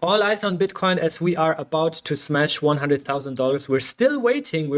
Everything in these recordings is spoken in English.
All eyes on Bitcoin as we are about to smash $100,000. We're still waiting.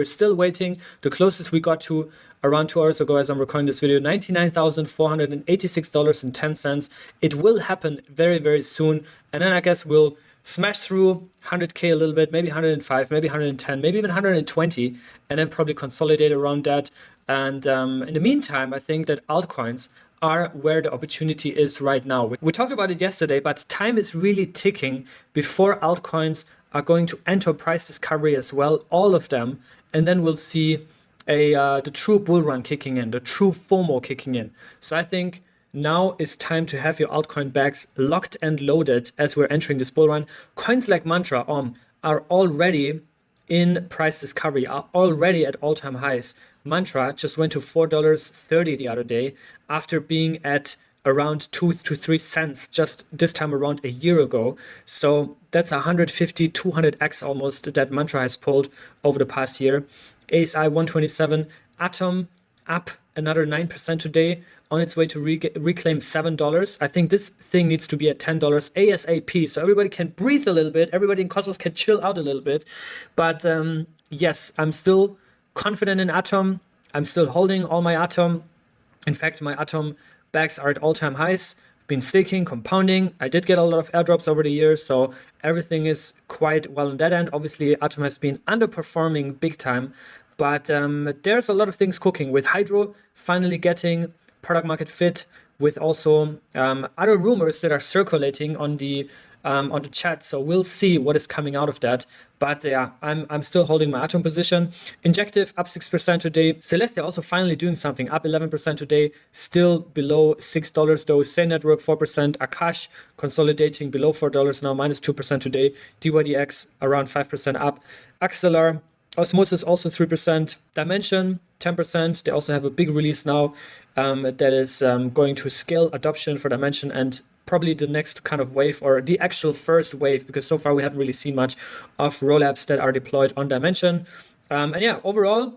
The closest we got to around 2 hours ago as I'm recording this video, $99,486.10. It will happen very, very soon. And then I guess we'll smash through 100K a little bit, maybe 105, maybe 110, maybe even 120, and then probably consolidate around that. And in the meantime, I think that altcoins are where the opportunity is right now. We talked about it yesterday, but time is really ticking before altcoins are going to enter price discovery as well, all of them, and then we'll see the true bull run kicking in, the true FOMO kicking in. So I think now is time to have your altcoin bags locked and loaded as we're entering this bull run. Coins like Mantra are already in price discovery, are already at all-time highs. Mantra just went to $4.30 the other day after being at around 2 to 3 cents just this time around a year ago. So that's 150, 200x almost that Mantra has pulled over the past year. ASI 127, Atom up another 9% today on its way to reclaim $7. I think this thing needs to be at $10 ASAP, so everybody can breathe a little bit, everybody in Cosmos can chill out a little bit. But yes, I'm still confident in Atom. I'm still holding all my Atom. In fact, my Atom bags are at all-time highs. Been staking, compounding. I did get a lot of airdrops over the years, so everything is quite well on that end. Obviously, Atom has been underperforming big time, but there's a lot of things cooking with Hydro finally getting product market fit, with also other rumors that are circulating on the chat. So we'll see what is coming out of that. But yeah, I'm still holding my Atom position. Injective up 6% today. Celestia also finally doing something, up 11% today, still below $6 though. Say Network 4%. Akash consolidating below $4 now, minus 2% today. Dydx around 5% up. Axelar, Osmosis also 3%. Dimension 10%. They also have a big release now that is going to scale adoption for Dimension, and probably the next kind of wave, or the actual first wave, because so far we haven't really seen much of rollups that are deployed on Dimension. And yeah, overall,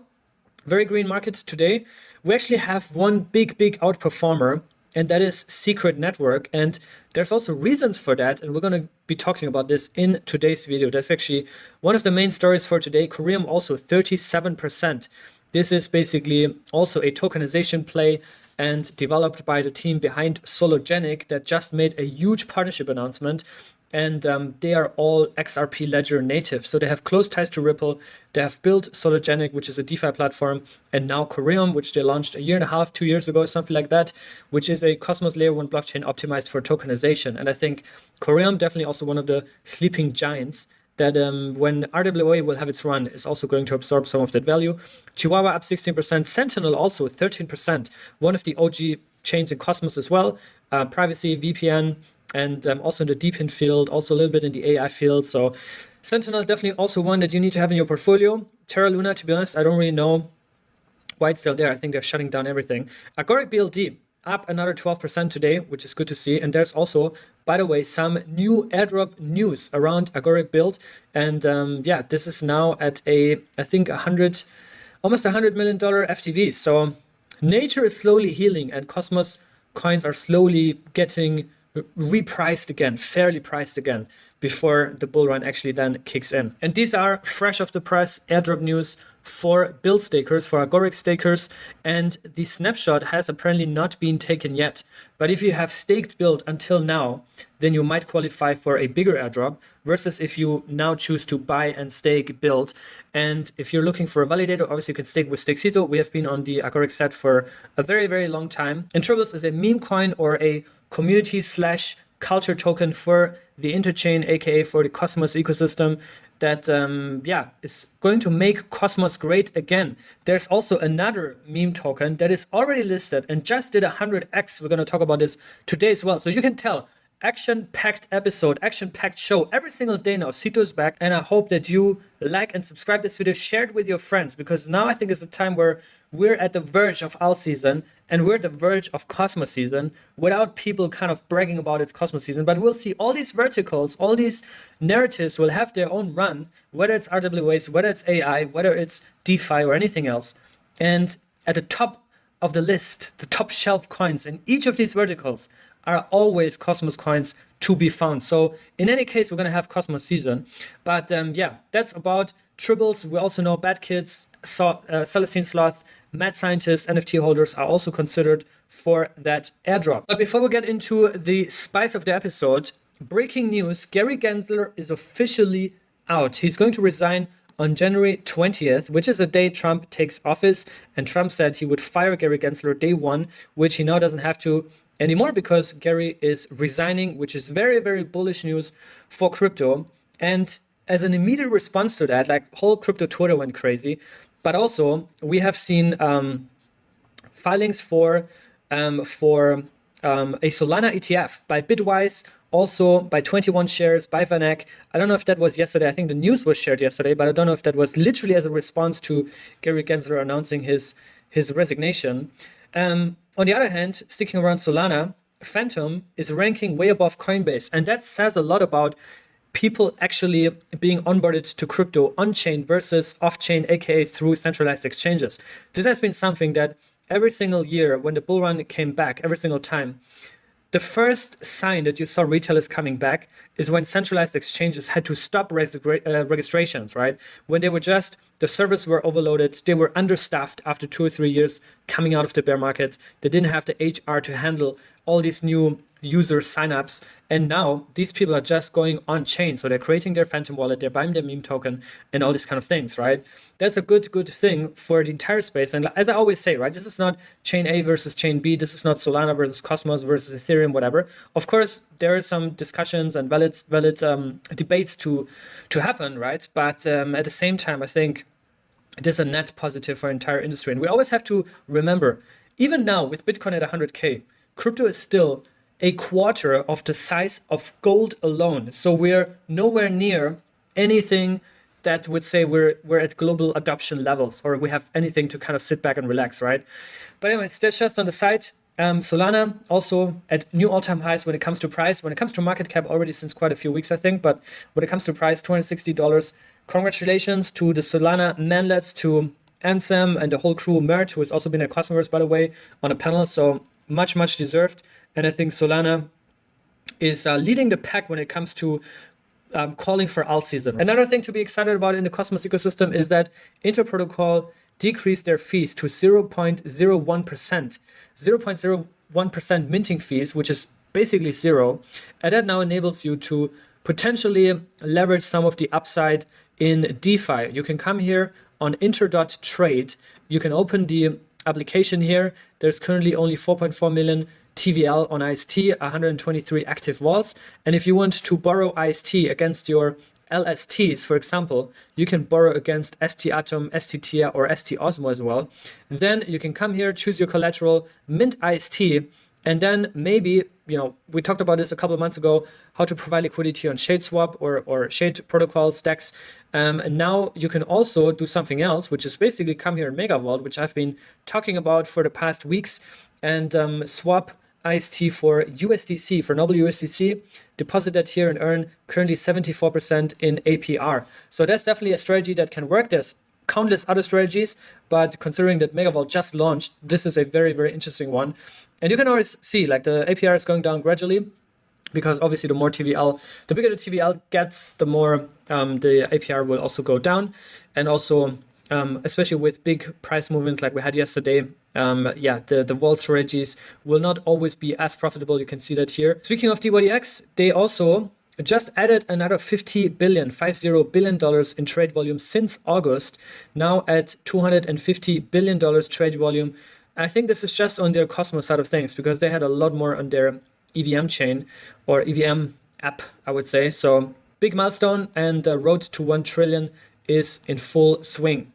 very green market today. We actually have one big outperformer, and that is Secret Network. And there's also reasons for that, and we're going to be talking about this in today's video. That's actually one of the main stories for today. Corium also 37%. This is basically also a tokenization play and developed by the team behind Sologenic that just made a huge partnership announcement. And they are all XRP Ledger native. So they have close ties to Ripple. They have built Sologenic, which is a DeFi platform, and now Corium, which they launched a year and a half, 2 years ago, something like that, which is a Cosmos Layer 1 blockchain optimized for tokenization. And I think Corium definitely also one of the sleeping giants that when RWA will have its run is also going to absorb some of that value. Chihuahua up 16%, Sentinel also 13%, one of the OG chains in Cosmos as well. Privacy, VPN, and also in the DeepIn field, also a little bit in the AI field. So Sentinel definitely also one that you need to have in your portfolio. Terra Luna, to be honest, I don't really know why it's still there. I think they're shutting down everything. Agoric BLD up another 12% today, which is good to see. And there's also, by the way, some new airdrop news around Agoric build. And yeah, this is now at I think almost $100 million FTV. So nature is slowly healing, and Cosmos coins are slowly getting repriced again, fairly priced again, before the bull run actually then kicks in. And these are fresh off the press airdrop news for build stakers, for Agoric stakers, and the snapshot has apparently not been taken yet. But if you have staked build until now, then you might qualify for a bigger airdrop, versus if you now choose to buy and stake build. And if you're looking for a validator, obviously you can stake with Stakesito. We have been on the Agoric set for a very, very long time. And Tribbles is a meme coin, or a community / culture token for the interchain, aka for the Cosmos ecosystem, that yeah, is going to make Cosmos great again. There's also another meme token that is already listed and just did 100x. We're going to talk about this today as well. So you can tell, action-packed episode, action-packed show every single day now. Sito is back, and I hope that you like and subscribe this video, share it with your friends, because now I think is the time where we're at the verge of alt season, and we're at the verge of Cosmos season, without people kind of bragging about it's Cosmos season. But we'll see all these verticals, all these narratives will have their own run, whether it's RWAs, whether it's AI, whether it's DeFi or anything else. And at the top of the list, the top shelf coins in each of these verticals are always Cosmos coins to be found. So in any case, we're going to have Cosmos season. But yeah, that's about tribbles. We also know Bad Kids, Celestine Sloth, Mad Scientists, NFT holders are also considered for that airdrop. But before we get into the spice of the episode, breaking news, Gary Gensler is officially out. He's going to resign on January 20th, which is the day Trump takes office. And Trump said he would fire Gary Gensler day one, which he now doesn't have to anymore because Gary is resigning, which is very, very bullish news for crypto. And as an immediate response to that, like whole crypto Twitter went crazy. But also we have seen filings for a Solana ETF by Bitwise, also by 21 shares by Vanek. I don't know if that was yesterday. I think the news was shared yesterday, but I don't know if that was literally as a response to Gary Gensler announcing his resignation. On the other hand, sticking around Solana, Phantom is ranking way above Coinbase. And that says a lot about people actually being onboarded to crypto on-chain versus off-chain, aka through centralized exchanges. This has been something that every single year when the bull run came back, every single time, the first sign that you saw retailers coming back is when centralized exchanges had to stop registrations, right? When they were just, the servers were overloaded, they were understaffed after 2 or 3 years coming out of the bear market. They didn't have the HR to handle all these new user signups. And now these people are just going on chain. So they're creating their Phantom wallet, they're buying their meme token and all these kind of things, right? That's a good thing for the entire space. And as I always say, right, this is not chain A versus chain B. This is not Solana versus Cosmos versus Ethereum, whatever. Of course, there are some discussions and valid debates to happen, right? But at the same time, I think it is a net positive for entire industry. And we always have to remember, even now with Bitcoin at 100K, crypto is still a quarter of the size of gold alone. So we're nowhere near anything that would say we're at global adoption levels or we have anything to kind of sit back and relax, right? But anyways, that's just on the side. Solana also at new all-time highs when it comes to price, when it comes to market cap already since quite a few weeks, I think. But when it comes to price, $260. Congratulations to the Solana manlets, to Ansem and the whole crew, Mert, who has also been at Cosmos, by the way, on a panel. So much deserved. And I think Solana is leading the pack when it comes to calling for alt season. Another thing to be excited about in the Cosmos ecosystem is that Interprotocol decreased their fees to 0.01%. 0.01% minting fees, which is basically zero. And that now enables you to potentially leverage some of the upside in DeFi. You can come here on inter.trade. You can open the application here. There's currently only 4.4 million TVL on IST, 123 active vaults. And if you want to borrow IST against your LSTs, for example, you can borrow against ST Atom, ST Tia, or ST Osmo as well. Then you can come here, choose your collateral, mint IST, and then maybe, you know, we talked about this a couple of months ago, how to provide liquidity on Shadeswap or Shade protocol stacks. And now you can also do something else, which is basically come here in Mega Vault, which I've been talking about for the past weeks, and swap IST for USDC, for Noble USDC, deposit that here and earn currently 74% in APR. So that's definitely a strategy that can work. There's countless other strategies, but considering that Megavault just launched, this is a very, very interesting one. And you can always see like the APR is going down gradually, because obviously the more TVL, the bigger the TVL gets, the more the APR will also go down. And also, especially with big price movements like we had yesterday, the vault strategies will not always be as profitable. You can see that here. Speaking of Dydx, they also just added another $50 billion in trade volume since August, now at $250 billion trade volume. I think this is just on their Cosmos side of things, because they had a lot more on their EVM chain or EVM app, I would say. So big milestone, and the road to 1 trillion is in full swing.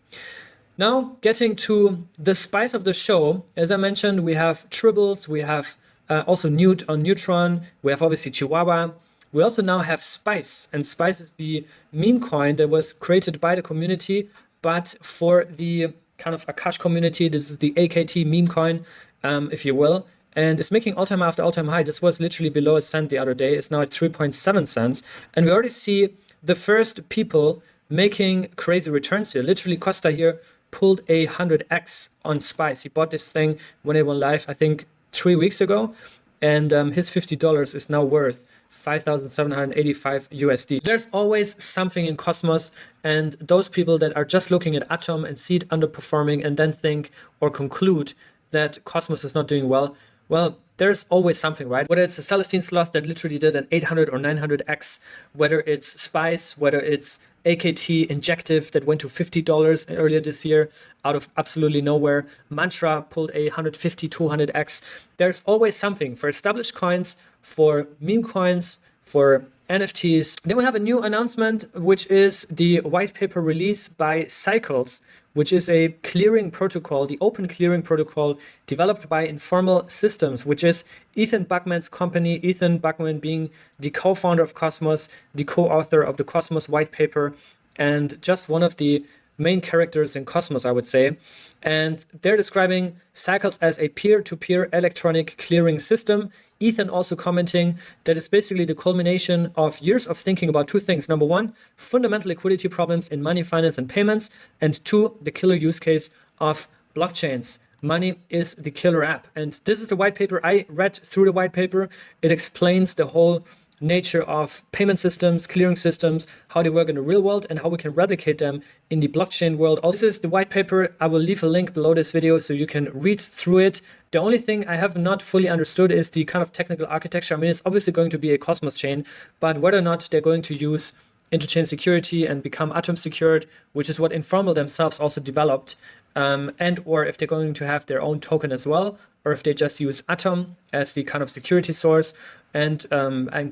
Now, getting to the spice of the show, as I mentioned, we have Tribbles, we have also Newt on Neutron, we have obviously Chihuahua. We also now have Spice, and Spice is the meme coin that was created by the community, but for the kind of Akash community. This is the AKT meme coin, if you will, and it's making all-time after all-time high. This was literally below a cent the other day. It's now at 3.7 cents, and we already see the first people making crazy returns here. Literally, Costa here pulled a 100x on Spice. He bought this thing when it went live, I think 3 weeks ago, and his $50 is now worth 5,785 USD. There's always something in Cosmos, and those people that are just looking at Atom and see it underperforming and then think or conclude that Cosmos is not doing well, well, there's always something, right? Whether it's a Celestine sloth that literally did an 800 or 900x, whether it's Spice, whether it's AKT Injective that went to $50 earlier this year out of absolutely nowhere. Mantra pulled a 150, 200x. There's always something for established coins, for meme coins, for NFTs. Then we have a new announcement, which is the white paper release by Cycles, which is a clearing protocol, the open clearing protocol developed by Informal Systems, which is Ethan Buckman's company, Ethan Buckman being the co-founder of Cosmos, the co-author of the Cosmos white paper, and just one of the main characters in Cosmos, I would say. And they're describing Cycles as a peer-to-peer electronic clearing system. Ethan also commenting that it's basically the culmination of years of thinking about two things. Number one, fundamental liquidity problems in money, finance, and payments. And two, the killer use case of blockchains. Money is the killer app. And this is the white paper. I read through the white paper. It explains the whole nature of payment systems, clearing systems, how they work in the real world, and how we can replicate them in the blockchain world. Also, this is the white paper. I will leave a link below this video so you can read through it. The only thing I have not fully understood is the kind of technical architecture. I mean, it's obviously going to be a Cosmos chain, but whether or not they're going to use interchain security and become Atom secured, which is what Informal themselves also developed, and or if they're going to have their own token as well, or if they just use Atom as the kind of security source and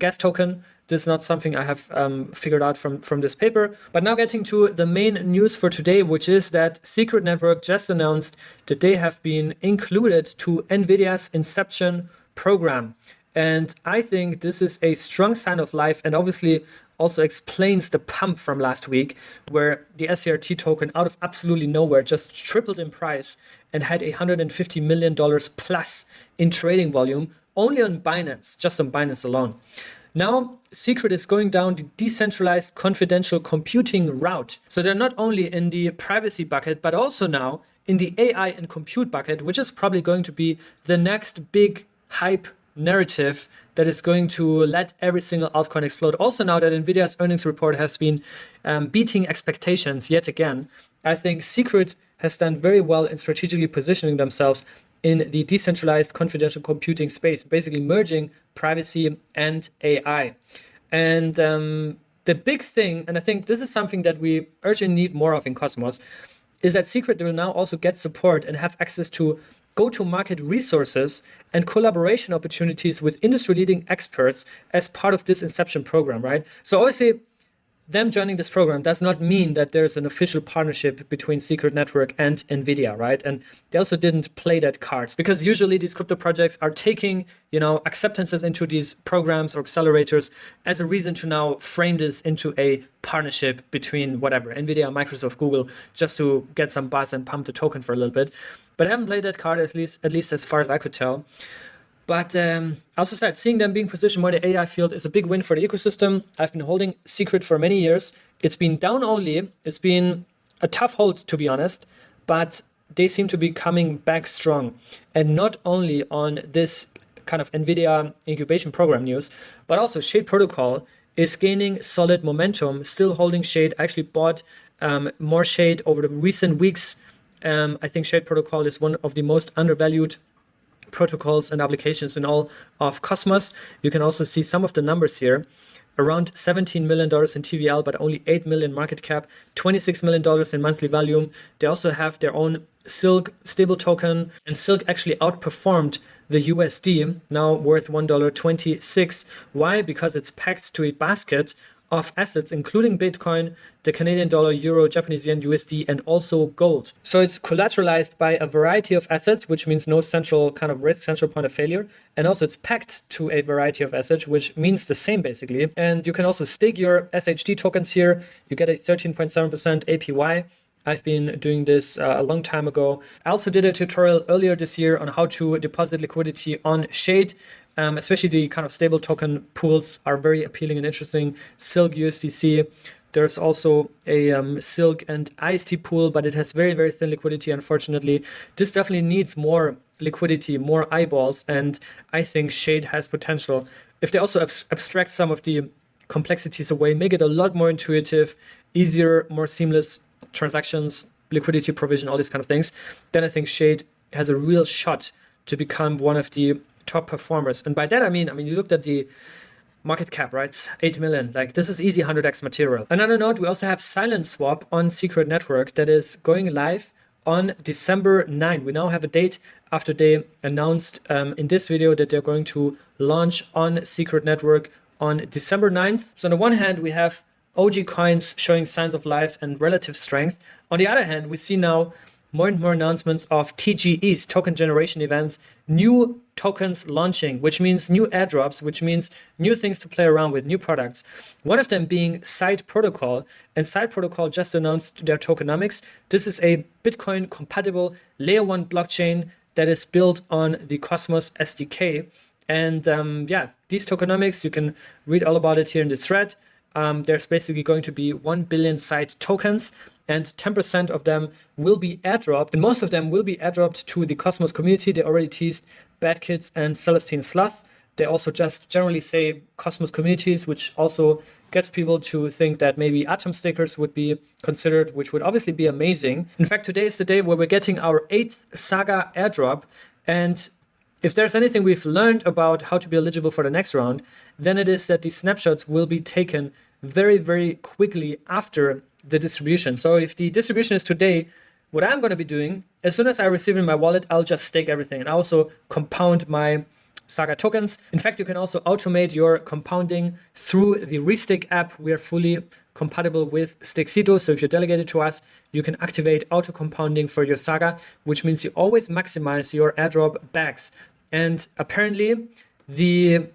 gas token. This is not something I have figured out from this paper. But now getting to the main news for today, which is that Secret Network just announced that they have been included to NVIDIA's Inception program. And I think this is a strong sign of life, and obviously also explains the pump from last week, where the SCRT token out of absolutely nowhere just tripled in price and had $150 million plus in trading volume only on Binance, just on Binance alone. Now, Secret is going down the decentralized confidential computing route. So they're not only in the privacy bucket, but also now in the AI and compute bucket, which is probably going to be the next big hype narrative that is going to let every single altcoin explode. Also, now that NVIDIA's earnings report has been beating expectations yet again, I think Secret has done very well in strategically positioning themselves in the decentralized confidential computing space, basically merging privacy and AI. And the big thing, and I think this is something that we urgently need more of in Cosmos, is that Secret will now also get support and have access to go-to-market resources and collaboration opportunities with industry-leading experts as part of this Inception program, right? So obviously, them joining this program does not mean that there's an official partnership between Secret Network and NVIDIA, right? And they also didn't play that card, because usually these crypto projects are taking, acceptances into these programs or accelerators as a reason to now frame this into a partnership between whatever, NVIDIA, Microsoft, Google, just to get some buzz and pump the token for a little bit. But I haven't played that card, at least as far as I could tell. But I also said, seeing them being positioned more in the AI field is a big win for the ecosystem. I've been holding Secret for many years. It's been down only. It's been a tough hold, to be honest. But they seem to be coming back strong. And not only on this kind of NVIDIA incubation program news, but also Shade Protocol is gaining solid momentum, still holding Shade. I actually bought more Shade over the recent weeks. I think Shade Protocol is one of the most undervalued protocols and applications in all of Cosmos. You can also see some of the numbers here. Around $17 million in TVL, but only 8 million market cap, $26 million in monthly volume. They also have their own Silk stable token, and Silk actually outperformed the USD, now worth $1.26. Why? Because it's packed to a basket of assets, including Bitcoin, the Canadian dollar, euro, Japanese yen, USD, and also gold. So it's collateralized by a variety of assets, which means no central kind of risk, central point of failure. And also it's packed to a variety of assets, which means the same basically. And you can also stake your SHD tokens here. You get a 13.7% APY. I've been doing this a long time ago. I also did a tutorial earlier this year on how to deposit liquidity on Shade. Especially the kind of stable token pools are very appealing and interesting. Silk USDC. There's also a Silk and IST pool, but it has very, very thin liquidity, unfortunately. This definitely needs more liquidity, more eyeballs, and I think Shade has potential. if they also abstract some of the complexities away, make it a lot more intuitive, easier, more seamless transactions, liquidity provision, all these kind of things, then I think Shade has a real shot to become one of the top performers. And by that, I mean, you looked at the market cap, right? It's 8 million. Like, this is easy 100x material. Another note, we also have Silent Swap on Secret Network that is going live on December 9. We now have a date after they announced in this video that they're going to launch on Secret Network on December 9th. So on the one hand, we have OG coins showing signs of life and relative strength. On the other hand, we see now more and more announcements of TGEs, token generation events, new tokens launching, which means new airdrops, which means new things to play around with, new products. One of them being Side Protocol, and Side Protocol just announced their tokenomics. This is a Bitcoin compatible layer 1 blockchain that is built on the Cosmos SDK. And yeah, these tokenomics, you can read all about it here in this thread. There's basically going to be 1 billion side tokens, and 10% of them will be airdropped, and most of them will be airdropped to the Cosmos community. They already teased Bad Kids and Celestine Sloth. They also just generally say Cosmos communities, which also gets people to think that maybe Atom stickers would be considered, which would obviously be amazing. In fact, today is the day where we're getting our 8th Saga airdrop, and if there's anything we've learned about how to be eligible for the next round, then it is that these snapshots will be taken very, very quickly after the distribution. So if the distribution is today, what I'm going to be doing, as soon as I receive it in my wallet, I'll just stake everything and I also compound my Saga tokens. In fact, you can also automate your compounding through the Restake app. We are fully compatible with Stakesito. So if you're delegated to us, you can activate auto compounding for your Saga, which means you always maximize your airdrop bags. And apparently the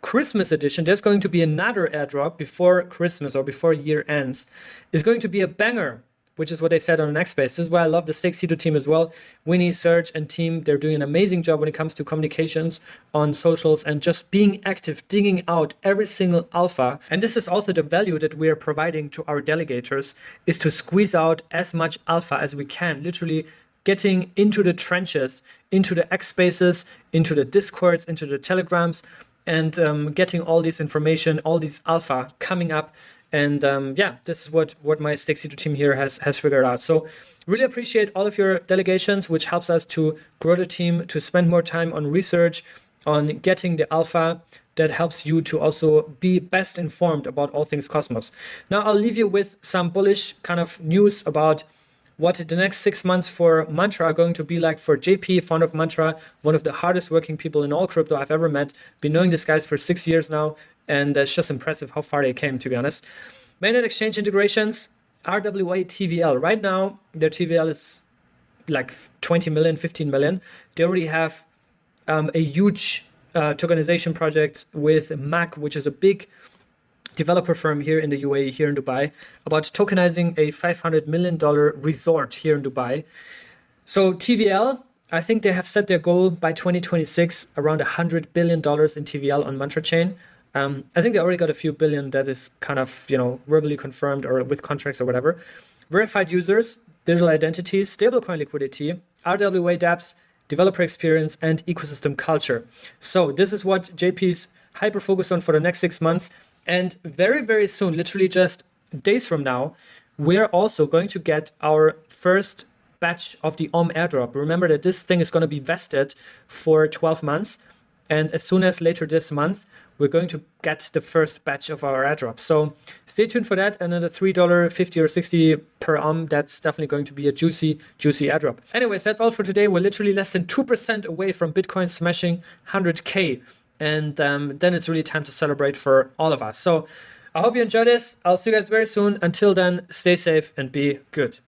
Christmas edition, there's going to be another airdrop before Christmas or before year ends. Is going to be a banger, which is what they said on the next space. This is why I love the Stakesito team as well. Winnie, Serge, and team, they're doing an amazing job when it comes to communications on socials and just being active, digging out every single alpha. And this is also the value that we are providing to our delegators, is to squeeze out as much alpha as we can, literally getting into the trenches, into the X spaces, into the Discords, into the Telegrams, and getting all this information, all this alpha coming up. And yeah, this is what my Stakesito team here has figured out. So really appreciate all of your delegations, which helps us to grow the team, to spend more time on research, on getting the alpha that helps you to also be best informed about all things Cosmos. Now I'll leave you with some bullish kind of news about what the next 6 months for Mantra are going to be like for JP, founder of Mantra, one of the hardest working people in all crypto I've ever met. Been knowing these guys for 6 years now, and it's just impressive how far they came, to be honest. Mainnet exchange integrations, RWA TVL. Right now, their TVL is like 20 million, 15 million. They already have a huge tokenization project with MAC, which is a big developer firm here in the UAE, here in Dubai, about tokenizing a $500 million resort here in Dubai. So TVL, I think they have set their goal by 2026, around $100 billion in TVL on Mantra Chain. I think they already got a few billion that is kind of, verbally confirmed or with contracts or whatever. Verified users, digital identities, stablecoin liquidity, RWA dApps, developer experience, and ecosystem culture. So this is what JP's hyper focused on for the next 6 months. And very, very soon, literally just days from now, we're also going to get our first batch of the airdrop. Remember that this thing is going to be vested for 12 months. And as soon as later this month, we're going to get the first batch of our airdrop. So stay tuned for that. Another $3.50 or 60 per that's definitely going to be a juicy airdrop. Anyways, that's all for today. We're literally less than 2% away from Bitcoin smashing 100K. And then it's really time to celebrate for all of us. So I hope you enjoyed this. I'll see you guys very soon. Until then, stay safe and be good.